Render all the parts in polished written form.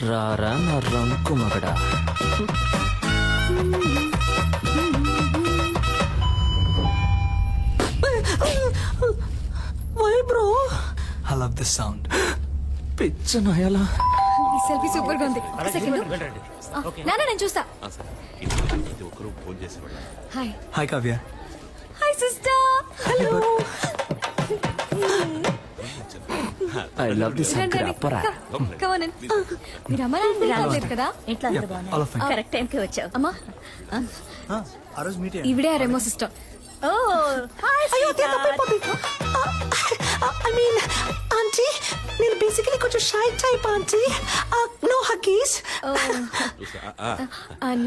రారా నా రంకు మగడా. Why bro? I love this sound. పిచ్చ నయాలా. ఈ సెల్ఫీ సూపర్ గా ఉంది. ఒక సెకండ్. నాన్న నేను చూస్తా. Hi. Hi Kavya. Hi sister. Hello. I love this uncle అప్పరా. Come on. మీరు అమ్మ నాన్న రాలేదు కదా? ఎట్లా అందరూ బాగున్నారు? All of fine. కరెక్ట్ టైంకి వచ్చావు. అమ్మా ఆ రోజు మీట్ ఈవిడే ఆ Remo sister. Oh hi I mean, aunty నేను బేసికలీ కొంచెం shy type aunty. No huggies.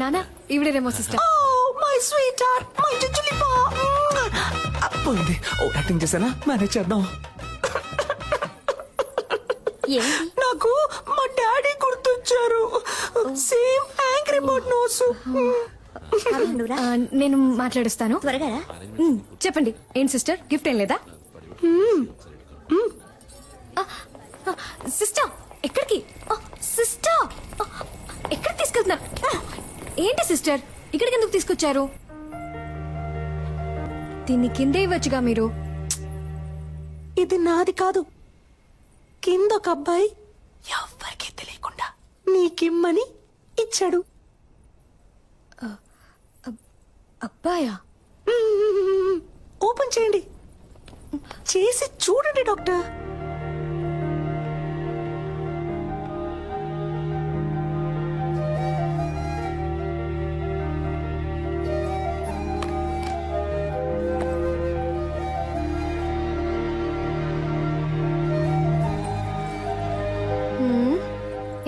నాన్న ఈవిడే Remo sister. Oh my sweet heart, my జుజులిపా. పోయింది. ఓ యాక్టింగ్ చేశానా? మేనేజ్ చేద్దాం. ఏంటి నాకు మా డాడీ గుర్తొచ్చారు. Same angry bird nose. నువ్వురా నేను మాట్లాడుస్తాను. త్వరగా రా. చెప్పండి ఏం సిస్టర్ గిఫ్ట్ ఏం లేదా? సిస్టర్ ఎక్కడికి? సిస్టర్ ఎక్కడికి తీసుకెళ్తున్నారు? ఏంటి సిస్టర్ ఇక్కడికి ఎందుకు తీసుకొచ్చారు? దీన్ని కిందే ఇవ్వచ్చుగా మీరు. ఇది నాది కాదు. కింద ఒక అబ్బాయి ఎవ్వరికీ తెలియకుండా నీకిమ్మని ఇచ్చాడు. అబ్బాయా? ఓపెన్ చేయండి. చేసి చూడండి డాక్టర్.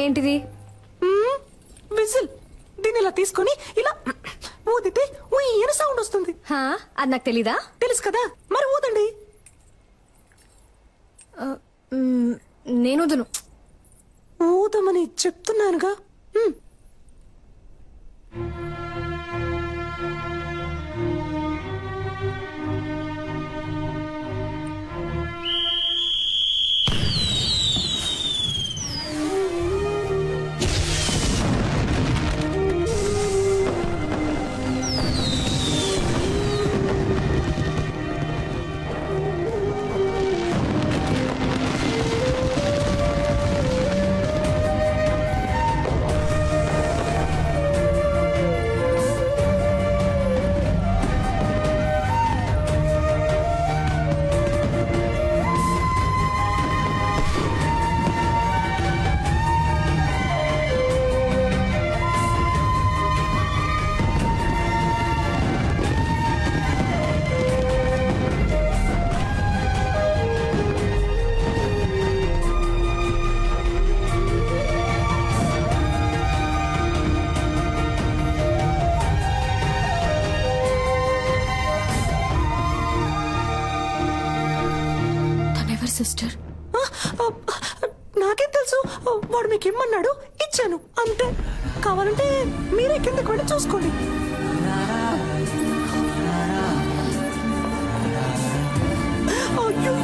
ఏంటిది? విజిల్. దీన్ని ఇలా తీసుకొని ఇలా ఊదితే ఊయన సౌండ్ వస్తుంది. హా, అది నాకు తెలీదా? తెలుసు కదా, మరి ఊదండి. నేను వదును. ఊదమని చెప్తున్నానుగా. సిస్టర్ నాకేం తెలుసు. వాడు మీకు ఇమ్మన్నాడు, ఇచ్చాను అంతే. కావాలంటే మీరే కిందకి వెళ్ళి చూసుకోండి. అయ్యో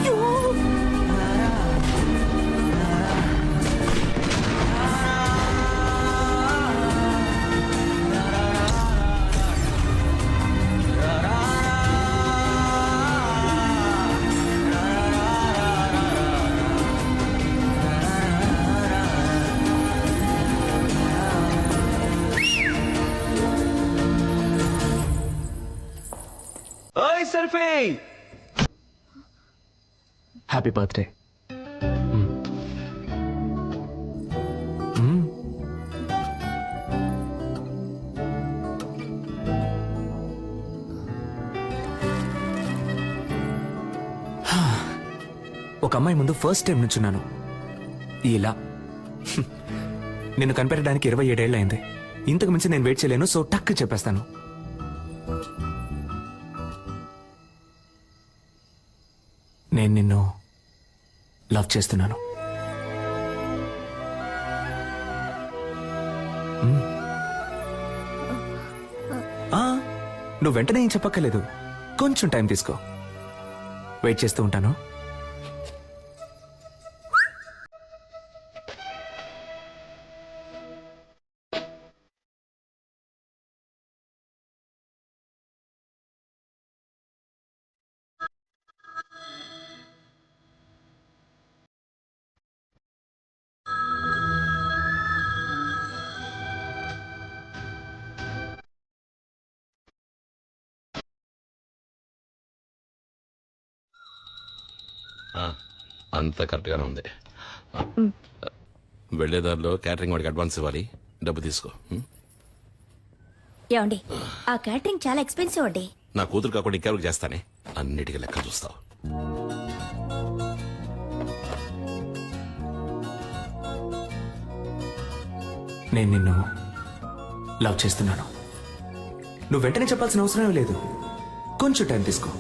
సెల్ఫీ. Happy birthday. ఒక అమ్మాయి ముందు ఫస్ట్ టైం నుంచున్నాను ఇలా. నిన్ను కనిపెట్టడానికి 27 ఏళ్ళు అయింది. ఇంతకు మించి నేను వెయిట్ చేయలేను. సో టక్ చెప్పేస్తాను. నేను నిన్ను లవ్ చేస్తున్నాను. నువ్వు వెంటనే ఏం చెప్పక్కర్లేదు. కొంచెం టైం తీసుకో. వెయిట్ చేస్తూ ఉంటాను. అంత కరెక్ట్గానే ఉంది. వెళ్ళేదారిలో క్యాటరింగ్ వాడికి అడ్వాన్స్ ఇవ్వాలి, డబ్బు తీసుకో. ఏమండి ఆ క్యాటరింగ్ చాలా ఎక్స్పెన్సివ్ అండి. నా కూతురు కాకుండా ఇంకెవరికి చేస్తానే, అన్నిటికీ లెక్క చూస్తావు. నేను నిన్ను లవ్ చేస్తున్నాను. నువ్వు వెంటనే చెప్పాల్సిన అవసరం లేదు. కొంచెం టైం తీసుకో.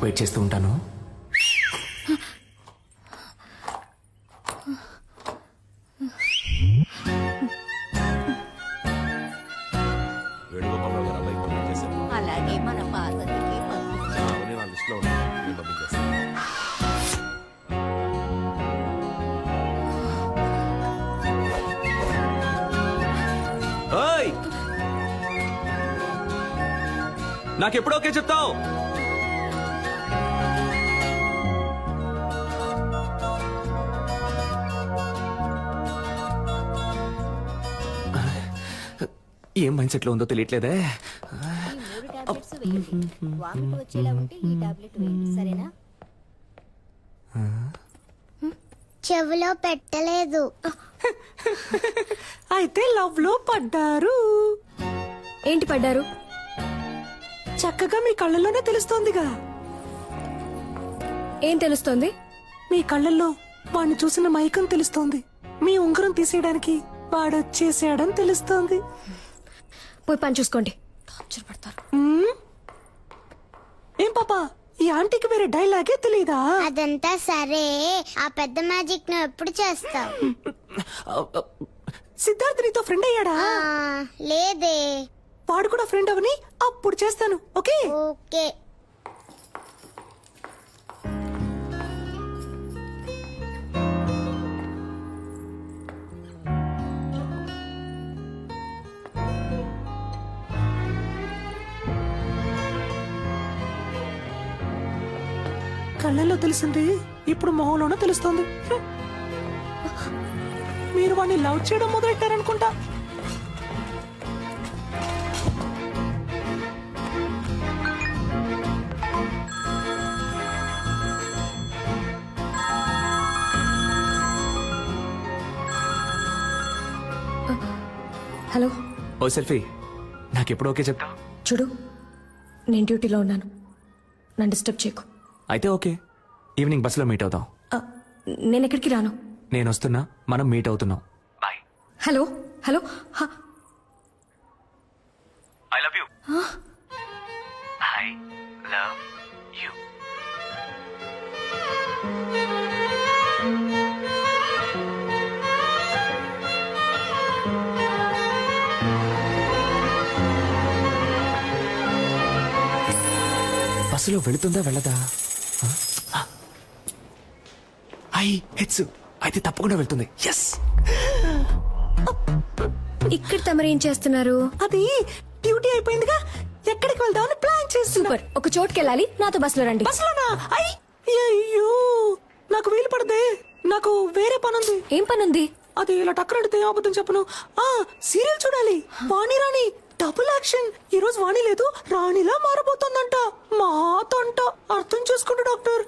వెయిట్ చేస్తూ ఉంటాను. వేణుగోపాలరావు గారు అబ్బాయి పంపిణీ చేశారు. అలాగే మన పార్వతికి అవన్నీ నా లిస్టులో ఉన్నాయి, నేను పంపించేస్తాను. ఓయ్! నాకెప్పుడు ఓకే చెప్తావు? ఏం మైండ్ సెట్ లో ఉందో తెలియట్లేదే. 3 టాబ్లెట్స్ వేయండి. వామిట్ వచ్చేలా ఉంటే ఈ టాబ్లెట్ వేయండి, సరేనా? చెవిలో పెట్టలేదు. అయితే లవ్ లో పడ్డారు. ఏంటి పడ్డారు? చక్కగా మీ కళ్ళల్లోనే తెలుస్తోందిగా. ఏం తెలుస్తోంది? మీ కళ్ళల్లో వాడిని చూసిన మైకం తెలుస్తోంది. మీ ఉంగరం తీసేయడానికి వాడొచ్చేసాడని తెలుస్తోంది. పోయి పని చూసుకోండి. టార్చర్ పడతారు. ఏం పాపా, ఈ ఆంటీకి వేరే డైలాగే తెలీదా? అదంతా సరే, ఆ పెద్ద మ్యాజిక్ నువ్వు ఎప్పుడు చేస్తావు? సిద్ధార్థ్ నీతో ఫ్రెండ్ అయ్యాడా? లేదే. వాడు కూడా ఫ్రెండ్ అవని అప్పుడు చేస్తాను. Okay okay. కళ్ళల్లో తెలిసింది ఇప్పుడు మొహంలోనూ తెలుస్తోంది. మీరు వాడిని లవ్ చేయడం మొదలెట్టారనుకుంటా. హలో, ఓ సెల్ఫీ, నాకెప్పుడు ఓకే చెప్తా? చూడు, నేను డ్యూటీలో ఉన్నాను. నన్ను డిస్టర్బ్ చేయకు. అయితే ఓకే, ఈవినింగ్ బస్సులో మీట్ అవుతాం. ఆ, నేను ఎక్కడికి రాను. నేను వస్తున్నా, మనం మీట్ అవుతున్నాం. బాయ్. Hello hello. హ, I love you. I love you. బస్సులో వెళుతుందా వెళ్ళదా? ఐ హెట్స్ అయితే తప్పకుండా వెళ్తుంది. ఎస్. ఇక్కడ తమరేం చేస్తున్నారు? అది డ్యూటీ అయిపోయిందిగా, ఎక్కడికి వెళ్దామని ప్లాన్ చేస్తున్నా. సూపర్. ఒక చోటుకి వెళ్ళాలి, నాతో బస్సులో రండి. బస్సులోనా? అయ్యో, నాకు వీలు పడదే. నాకు వేరే పనుంది. ఏం పనుంది? అది ఇలా టక్కరడితే అబద్ధం చెప్పను. సీరియల్ చూడాలి. వాణి రాణి డబుల్ యాక్షన్. ఈ రోజు వాణి లేదు, రాణిలా మారబోతోందంట. మాతంట. అర్థం చేసుకుంటూ డాక్టర్.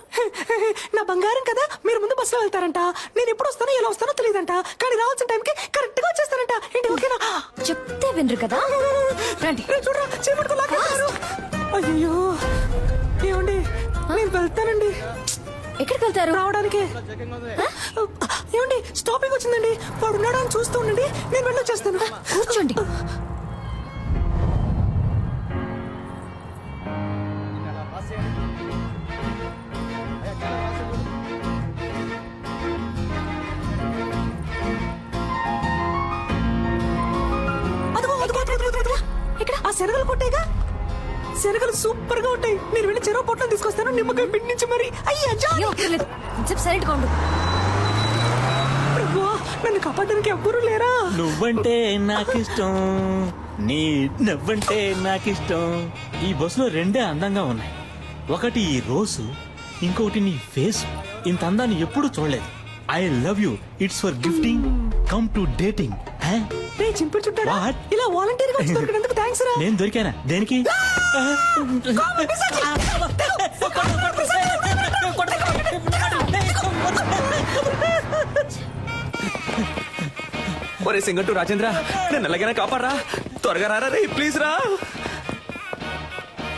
నా బంగారం కదా, మీరు ముందు బస్సులో వెళ్తారంట. నేను ఎప్పుడు వస్తానో ఎలా వస్తానో తెలియదంట, కానీ రావాల్సిన టైంకి కరెక్ట్ గా వచ్చేస్తారంట. ఏంటి ఓకేనా? చెప్తే వినరు కదా. రండి. చూడరా, చేపట్టుకో లాగేస్తారు. అయ్యో, ఏమండి, నేను వెళ్తానండి. ఎక్కడికి వెళ్తారు? రావడానికి. ఏమండి, స్టాపింగ్ వచ్చిందండి. వాడు ఉన్నాడా అని చూస్తూ ఉండండి, నేను వెళ్ళొచ్చేస్తాను. కూర్చోండి. ఇక్కడ ఆ శనగలు కొట్టేగా. శనగలు సూపర్ గా ఉంటాయి. నేను వెళ్ళి చెరువు పొట్టం తీసుకొస్తాను, నిమ్మకాయ పిండించి మరి. అయ్యా సైలెంట్ గా ఉండు. నన్ను కాపాడడానికి ఎవ్వరూ లేరా? నువ్వంటే నాకిష్టం, నీ నవ్వంటే నాకిష్టం. ఈ బస్సులో రెండే అందంగా ఉన్నాయి. ఒకటి ఈ రోజు, ఇంకొకటి నీ ఫేస్. ఇంత అందాన్ని ఎప్పుడు చూడలేదు. I love you. It's for gifting, come to dating. చింపి చుట్టారా? What? ఇలా వాలంటీర్ గా వచ్చి దొరికినందుకు థ్యాంక్స్ రా. నేను దొరికానా? దేనికి? ఒరే సింగట్టు రాజేంద్ర నేను ఎలాగైనా కాపాడరా త్వరగా రారా రే ప్లీజ్ రా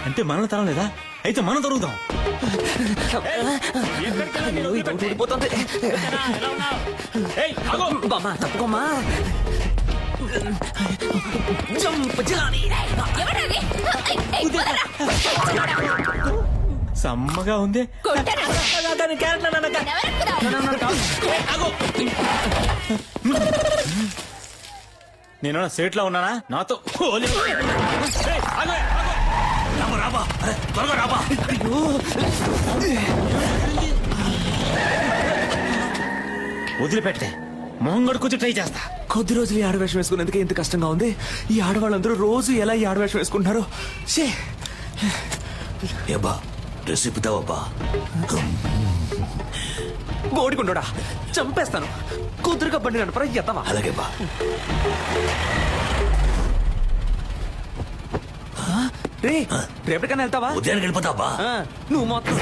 అంటే మనం తరం లేదా అయితే మనం దొరుకుతాం అయ్యో, ఇది ఒకటి ఊడిపోతుంది. బామ్మా తప్పుకోమ్మా జంప్ జిలాని. సమ్మగా ఉంది నేను సేట్లో ఉన్నానా నాతో హోలీ. ఏయ్, ఆగు, ఆగు. త్వరగా రాబా. వదిలిపెట్టే మొహం కడుకొచ్చి ట్రై చేస్తా. కొద్ది రోజులు ఈ ఆడవేషం వేసుకునేందుకే ఇంత కష్టంగా ఉంది. ఈ ఆడవాళ్ళందరూ రోజు ఎలా ఈ ఆడవేషం వేసుకుంటున్నారు. షే ఏబా డ్రెస్ ఇప్పుతావబ్బా గోడికుండోడా చంపేస్తాను. కూతురుగా బండి నడపరా ఎత్తవా. అలాగే బా రే రేపటికన్నా వెళ్తావా. ఉదయానికి వెళ్ళిపోతావా ఆ, నువ్వు మొత్తం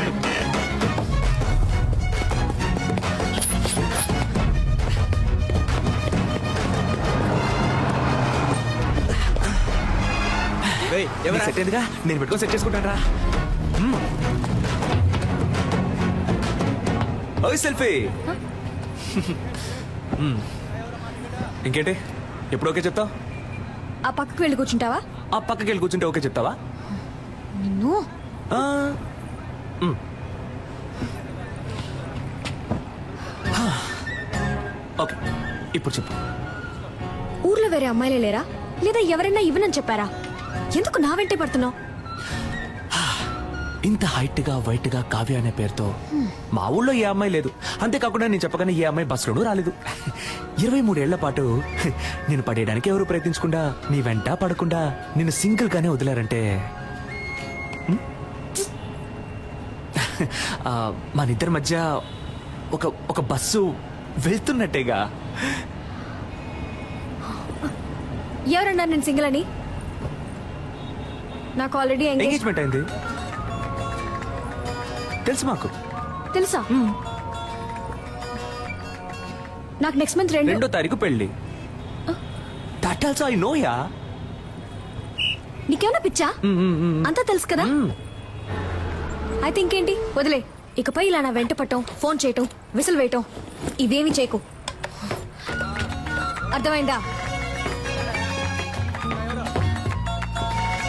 సెట్ అయిందిగా నేను పెట్టుకొని సెట్ చేసుకుంటాను రా. ఓయ్ సెల్ఫీ. ఇంకేంటి ఎప్పుడు ఓకే చెప్తావు. ఆ పక్కకు వెళ్ళి కూర్చుంటావా? ఆ పక్కకి వెళ్ళి కూర్చుంటే ఓకే చెప్తావా. నిన్ను ఆ, ఓకే ఇప్పుడు చెప్పు. ఊర్లో వేరే అమ్మాయిలే లేరా? లేదా ఎవరైనా ఇవ్వనని చెప్పారా? ఎందుకు నా వెంటే పడుతున్నావు? ఇంత హైట్ గా వైట్ గా కావ్య అనే పేరుతో మా ఊళ్ళో ఏ అమ్మాయి లేదు. అంతేకాకుండా నేను చెప్పగానే ఏ అమ్మాయి బస్సులోనూ రాలేదు. 23 ఏళ్ల పాటు నేను పడేయడానికి ఎవరు ప్రయత్నించకుండా నీ వెంట పడకుండా నిన్ను సింగిల్ గానే వదిలారంటే మన ఇద్దరి మధ్య ఒక బస్సు వెళ్తున్నట్టేగా. ఎవరన్నారు నేను సింగిల్ అని? నాకు ఆల్రెడీ ఎంగేజ్మెంట్ అయింది తెలుసు మాకు. తెలుసా? నాకు నెక్స్ట్ మంత్ 2వ తారీఖు పెళ్లి. That also I know yeah. నీకేమన్నా పిచ్చా? అంతా తెలుసు కదా. అయితే ఇంకేంటి వదిలే. ఇకపై ఇలా నా వెంట పట్టం, ఫోన్ చేయటం, విసిల్ వేయటం ఇవేమి చేయకు. అర్థమైందా?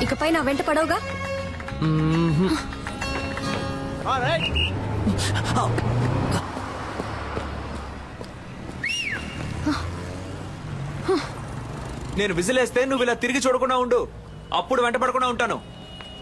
ఇకపై నా వెంట పడవుగా. నేను విజిలేస్తే నువ్వు ఇలా తిరిగి చూడకుండా ఉండు. అప్పుడు వెంట పడకుండా ఉంటాను.